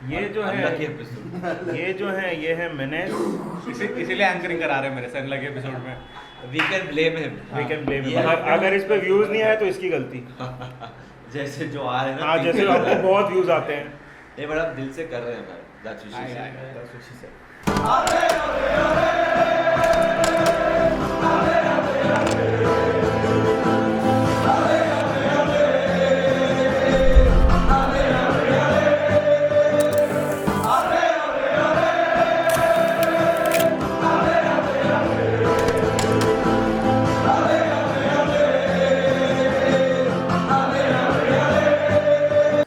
ये जो अनलकी है एपिसोड। ये है मेनेस. इसीलिए एंकरिंग करा रहे हैं मेरे से अनलकी एपिसोड में. We can blame him. We can blame. Yeah. अगर इस पे व्यूज नहीं आए तो इसकी गलती. जैसे जो आ रहे हैं ना. हाँ, जैसे आपको बहुत व्यूज आते हैं. नहीं बट आप दिल से कर रहे हैं भाई. That's what she said. That's what she said.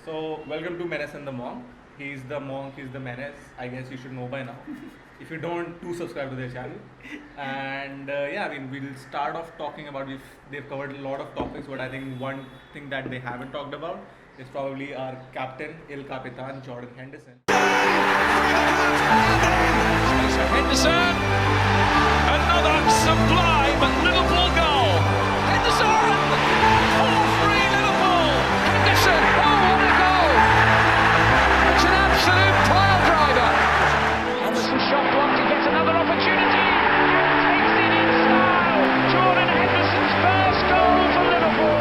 So, welcome to Menace and the Monk. He's the monk, he's the menace. I guess you should know by now. If you don't, do subscribe to their channel. And yeah, I mean, we'll start off talking about. They've covered a lot of topics, but I think one thing that they haven't talked about is probably our captain, Il Capitan, Jordan Henderson. Henderson, another sublime Liverpool goal. Henderson, 4-3 Liverpool. Henderson, oh what a goal! It's an absolute pile driver. Henderson shot blocked to get another opportunity and takes it in style. Jordan Henderson's first goal for Liverpool.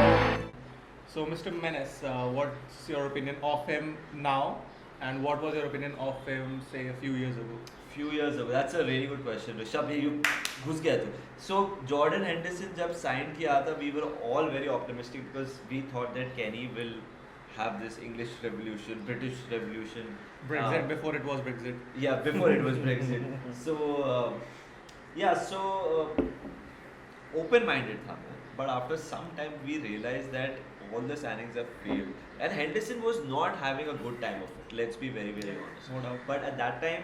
So, Mr. Menace, what's your opinion of him now, and what was your opinion of him, say, a few years ago? Few years ago. That's a really good question. Rishabh, ये घुस गया तू. So Jordan Henderson जब sign किया था, we were all very optimistic because we thought that Kenny will have this English revolution, British revolution. Brexit before it was Brexit. Yeah, before it was Brexit. So open-minded था मैं. But after some time we realized that all the signings have failed. And Henderson was not having a good time of it. Let's be very, very honest. No doubt. But at that time,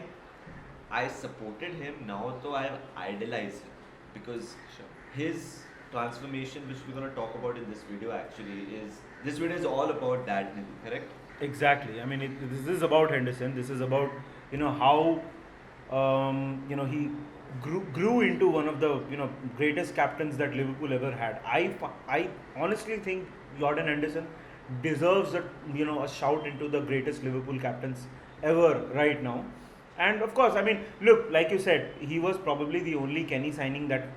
I supported him. Now, though, I idolize him because his transformation, which we're gonna talk about in this video, actually is this video is all about that. Nidhi, correct? Exactly. I mean, this is about Henderson. This is about how he grew into one of the greatest captains that Liverpool ever had. I honestly think Jordan Henderson deserves a shout into the greatest Liverpool captains ever right now. And of course, I mean, look, like you said, he was probably the only Kenny signing that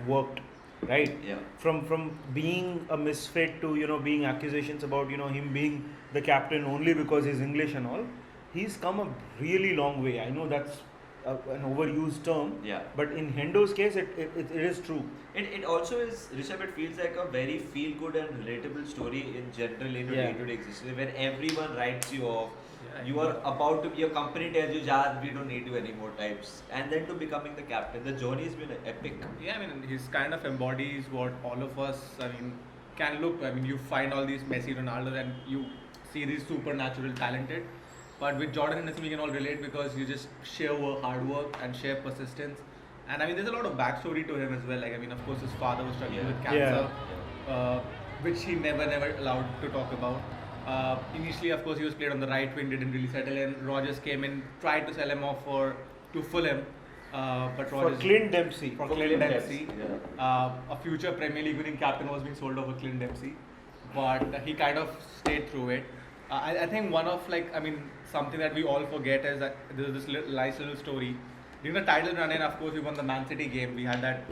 worked, right? Yeah. From being a misfit to being accusations about him being the captain only because he's English and all. He's come a really long way. I know that's an overused term. Yeah. But in Hendo's case, it is true. It also is, Rishabh, it feels like a very feel-good and relatable story in general in your Yeah. day-to-day existence. When everyone writes you off, Yeah, you are about to, your company tells you, "Jad, we don't need you anymore" types. And then to becoming the captain, the journey has been epic. Yeah, I mean, he's kind of embodies what all of us, I mean, can look. I mean, you find all these Messi, Ronaldo, and you see these supernatural talented. But with Jordan Henderson, we can all relate because you just sheer hard work and sheer persistence. And I mean, there's a lot of backstory to him as well. Like, I mean, of course, his father was struggling with cancer, which he never allowed to talk about. Initially, of course, he was played on the right wing, didn't really settle in. Rodgers came in, tried to sell him off to Fulham, but For Rodgers Clint Dempsey. for Clint Dempsey. Yeah. A future Premier League winning captain was being sold over Clint Dempsey, but he kind of stayed through it. I think one of something that we all forget is that there's this nice little story. During the title run in, of course, we won the Man City game. We had that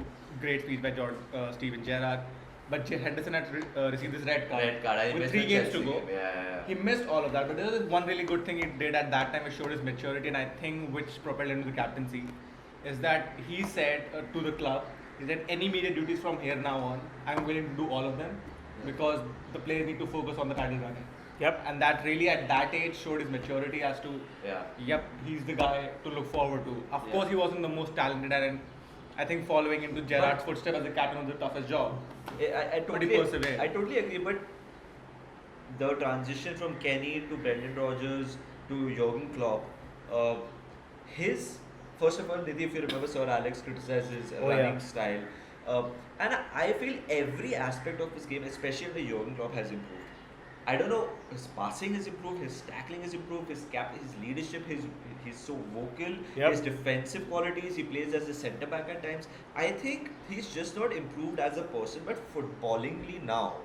great speech by Steven Gerrard. But Henderson had received this red card, Red card. I with missed 3 the games to Chelsea go. game. Yeah. He missed all of that, but there was one really good thing he did at that time. It showed his maturity, and I think which propelled him to the captaincy, is that he said to the club, he said, any media duties from here now on, I'm willing to do all of them because the players need to focus on the title running. Yep. And that really at that age showed his maturity as to, Yeah. he's the guy to look forward to. Of Yeah. course, he wasn't the most talented, and I think following into Gerrard's footsteps as the captain was the toughest job. I But he totally, persevered. I totally agree, but the transition from Kenny to Brendan Rodgers to Jurgen Klopp, first of all, Nidhi, if you remember, Sir Alex criticized his running style, and I feel every aspect of his game, especially under Jurgen Klopp, has improved. I don't know, his passing has improved, his tackling has improved, his leadership, he's so vocal, his defensive qualities, he plays as a centre back at times. I think he's just not improved as a person, but footballingly now,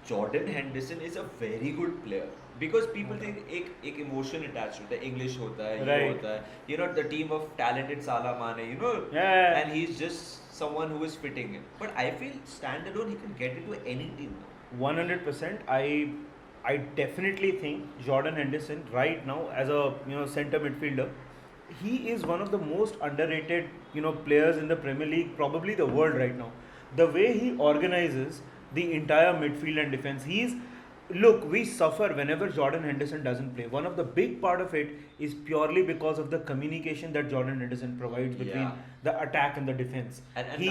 Jordan Henderson is a very good player. because people think एक emotion attached होता है, English होता है, ये Right. होता है, you know, the team of talented Salah Mane, you know, Yeah. and he's just someone who is fitting in. But I feel standalone, he can get into any team now. 100%. I definitely think Jordan Henderson right now as a center midfielder, he is one of the most underrated players in the Premier League, probably the world right now. The way he organizes the entire midfield and defense, look, we suffer whenever Jordan Henderson doesn't play. One of the big part of it is purely because of the communication that Jordan Henderson provides between Yeah. the attack and the defense. And He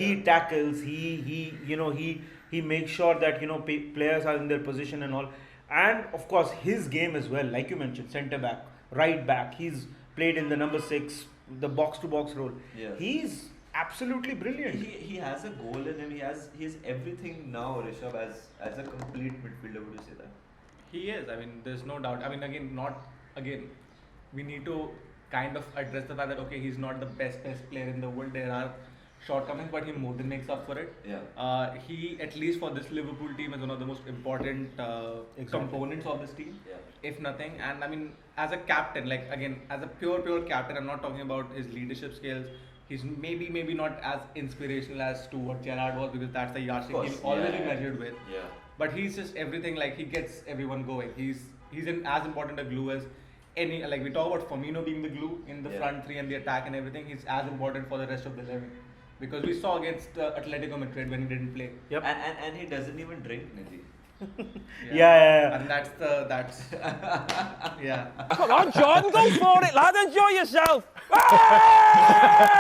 yeah. tackles, he makes sure that players are in their position and all. And of course his game as well, like you mentioned, centre back, right back. He's played in the number 6, the box to box role. Yes. He's absolutely brilliant. He has a goal in him. He has everything now, Rishabh, as a complete midfielder. Would you say that? He is. I mean, there's no doubt. I mean, again, we need to kind of address the fact that okay, he's not the best player in the world. There are shortcomings, but he more than makes up for it. Yeah. He, at least for this Liverpool team, is one of the most important components of this team, Yeah. if nothing. And I mean, as a captain, like again, as a pure captain, I'm not talking about his leadership skills. He's maybe not as inspirational as to what Gerrard was, because that's the yardstick course, he'll always yeah. be measured with. Yeah. But he's just everything. Like, he gets everyone going. He's as important a glue as any. Like, we talk about Firmino being the glue in the Yeah. front three and the attack and everything. He's as important for the rest of the 11, because we saw against Atletico Madrid when he didn't play. Yep. And he doesn't even drink, Nidhi. Yeah. And that's yeah. Come on, Jordan, go for it, lad. Enjoy yourself.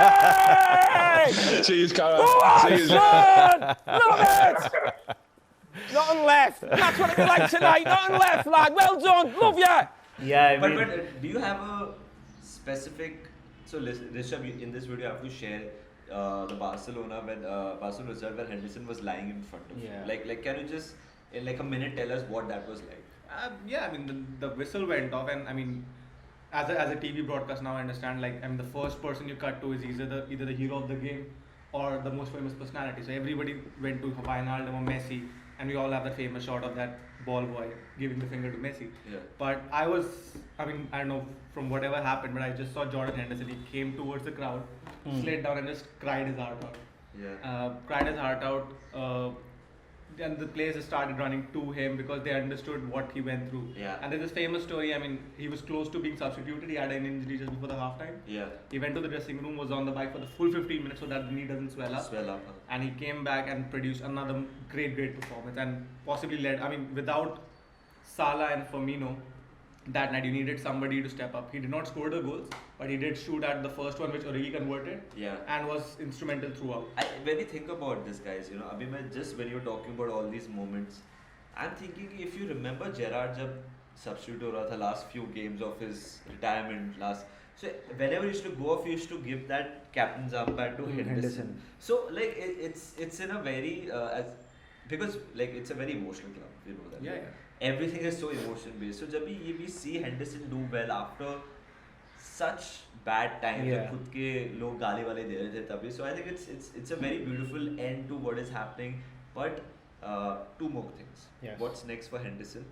Hey! Cheers, Cara. Go on, Cheers. son! Love it! Nothing left. That's what it'll be like tonight. Nothing left, lad. Well done. Love ya. Yeah, I mean, But do you have a specific? So Rishabh, in this video, I have to share the Barcelona result when Henderson was lying in front of Yeah. you. Like, can you just in like a minute tell us what that was like? Yeah, I mean, the whistle went off, and I mean, as a TV broadcast now, I understand. Like, I mean, the first person you cut to is either the hero of the game or the most famous personality. So everybody went to Wijnaldum or Messi, and we all have that famous shot of that ball boy giving the finger to Messi. Yeah. But I don't know from whatever happened, but I just saw Jordan Henderson. He came towards the crowd, slid down, and just cried his heart out. Yeah. Cried his heart out. And the players started running to him because they understood what he went through. Yeah. And there's this famous story. I mean, he was close to being substituted. He had an injury just before the halftime. Yeah. He went to the dressing room, was on the bike for the full 15 minutes so that the knee doesn't swell up. Swell up. And he came back and produced another great performance, and possibly led. I mean, without Salah and Firmino that night, you needed somebody to step up. He did not score the goals, but he did shoot at the first one, which Origi converted, Yeah. and was instrumental throughout. When you think about this, guys, you know, Abhiman, just when you're talking about all these moments, I'm thinking if you remember Gerrard jab substitute ho raha tha last few games of his retirement so whenever he used to go off, he used to give that captain's armband to Henderson. Henderson. So like it's in a very because like it's a very emotional club, you know that. Yeah, like, yeah. Everything is so emotion based. So जब भी we see Henderson do well after such bad times, Yeah. जब खुद के लोग गाली वाले दे रहे थे तभी. So I think it's a very beautiful end to what is happening. But two more things. Yes. What's next for Henderson?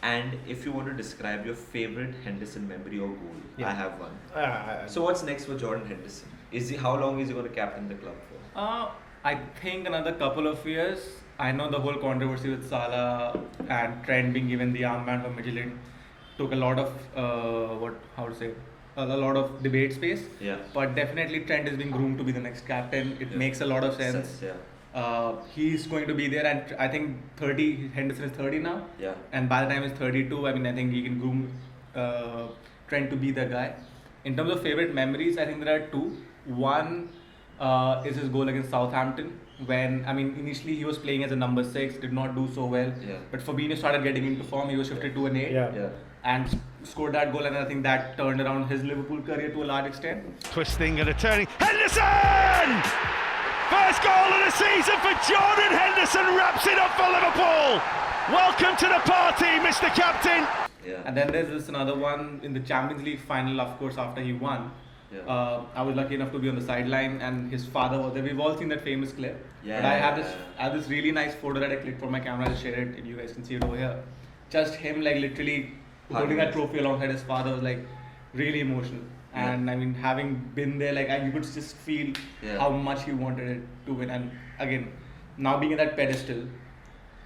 And if you want to describe your favorite Henderson memory or goal, Yeah. I have one. So So what's next for Jordan Henderson? How long is he going to captain the club for? I think another couple of years. I know the whole controversy with Salah and Trent being given the armband for Midtjylland took a lot of a lot of debate space. Yeah. But definitely Trent is being groomed to be the next captain. It Yeah. makes a lot of sense. Yeah. He's going to be there, and I think 30. Henderson is 30 now. Yeah. And by the time he's 32, I mean, I think he can groom Trent to be the guy. In terms of favorite memories, I think there are two. One is his goal against Southampton, when, I mean, initially he was playing as a number 6, did not do so well. Yeah. But Fabinho started getting into form. He was shifted to an 8 Yeah. and scored that goal, and I think that turned around his Liverpool career to a large extent. Twisting and a turning. Henderson! First goal of the season for Jordan Henderson, wraps it up for Liverpool. Welcome to the party, Mr. Captain. Yeah. And then there's this another one in the Champions League final, of course, after he won. Yeah. I was lucky enough to be on the sideline, and his father was there. We've all seen that famous clip. Yeah. But I have this really nice photo that I clicked for my camera. I'll share it, and you guys can see it over here. just him like literally holding that trophy alongside his father was like really emotional. Yeah. And I mean, having been there, like you could just feel how much he wanted it to win. And again, now being in that pedestal,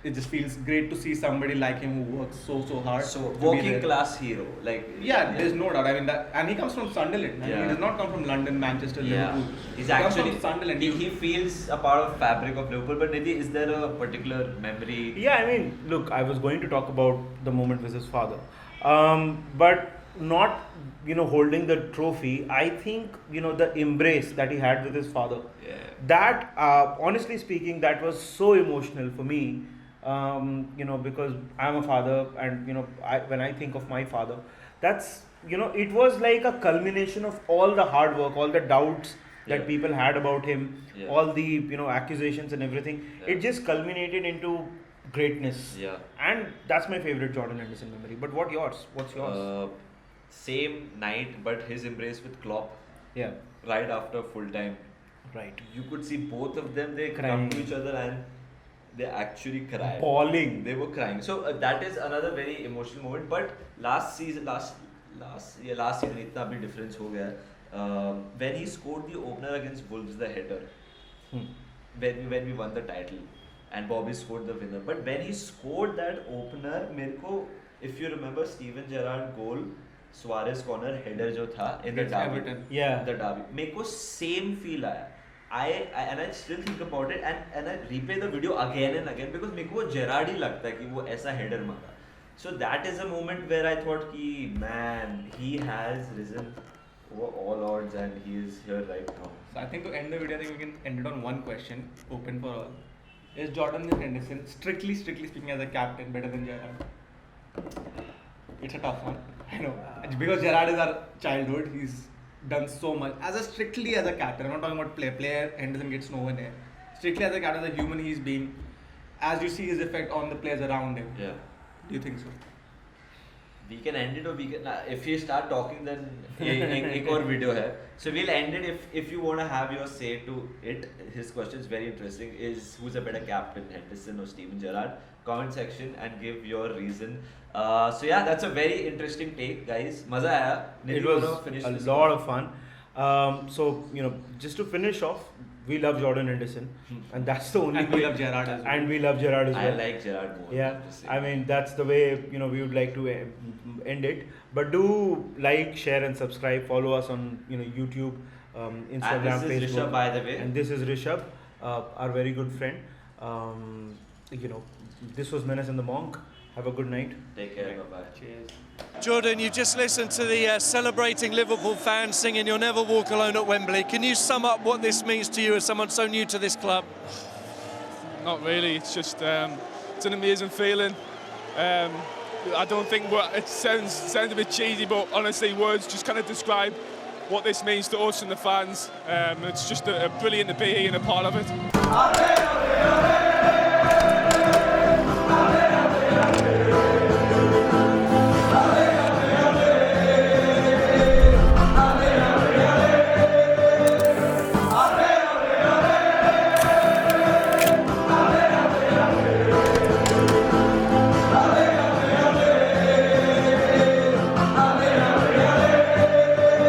it just feels great to see somebody like him who works so hard. So to be working there. class hero, like There's no doubt. I mean that, and he comes from Sunderland. I mean, he does not come from London, Manchester, Liverpool. He's He comes actually from Sunderland. he feels a part of fabric of Liverpool. But Nidhi, is there a particular memory? Yeah, I mean, look, I was going to talk about the moment with his father, but not, holding the trophy. I think, the embrace that he had with his father. Yeah. That, honestly speaking, that was so emotional for me. Because I'm a father, and when I think of my father, that's it was like a culmination of all the hard work, all the doubts that people had about him, all the accusations and everything. It just culminated into greatness. Yeah. And that's my favorite Jordan Henderson memory. But what's yours? Same night, but his embrace with Klopp Yeah. right after full time. Right. You could see both of them. They Crying. come to each other and they actually cried. Bawling. They were crying. So that is another very emotional moment. But last season, itna bhi difference ho gaya. When he scored the opener against Wolves, the header, when we won the title, and Bobby scored the winner. But when he scored that opener, if you remember Steven Gerrard goal, Suarez corner header jo tha in the Against derby, Everton. Yeah. the derby, मेरे को same feel आया. I still think about it and I replay the video again and again because मेरे को Gerrard ही लगता है कि वो ऐसा header मारा. So that is a moment where I thought कि man, he has risen over all odds and he is here right now. So I think to end the video, I think we can end it on one question, open for all. Is Jordan Henderson, strictly speaking, as a captain, better than Gerrard? It's a tough one, I know. Because Gerrard is our childhood, he's done so much. Strictly as a captain, I'm not talking about player, Henderson gets no one here. Strictly as a captain, as a human, he's being, as you see his effect on the players around him. Yeah. Do you think so? We can end it or we can. If you start talking, then एक और video है. So we'll end it if you want to have your say to it. His question is very interesting. Is who's a better captain, Henderson or Steven Gerrard? Comment section and give your reason. So yeah, that's a very interesting take, guys. Maza aaya. It was a lot of fun. So just to finish off, we love Jordan Henderson, and that's the only. And we love Gerrard as well. And we love Gerrard as well. I like Gerrard more. Yeah, I mean that's the way we would like to end it. But do like, share, and subscribe. Follow us on YouTube, Instagram, and this is Facebook. Rishabh, by the way. And this is Rishabh, our very good friend. This was Menace and the Monk. Have a good night. Take care. Bye bye. Cheers. Jordan, you just listened to the celebrating Liverpool fans singing "You'll Never Walk Alone" at Wembley. Can you sum up what this means to you as someone so new to this club? Not really. It's just it's an amazing feeling. I don't think it sounds a bit cheesy, but honestly, words just kind of describe what this means to us and the fans. It's just a brilliant to be here and a part of it.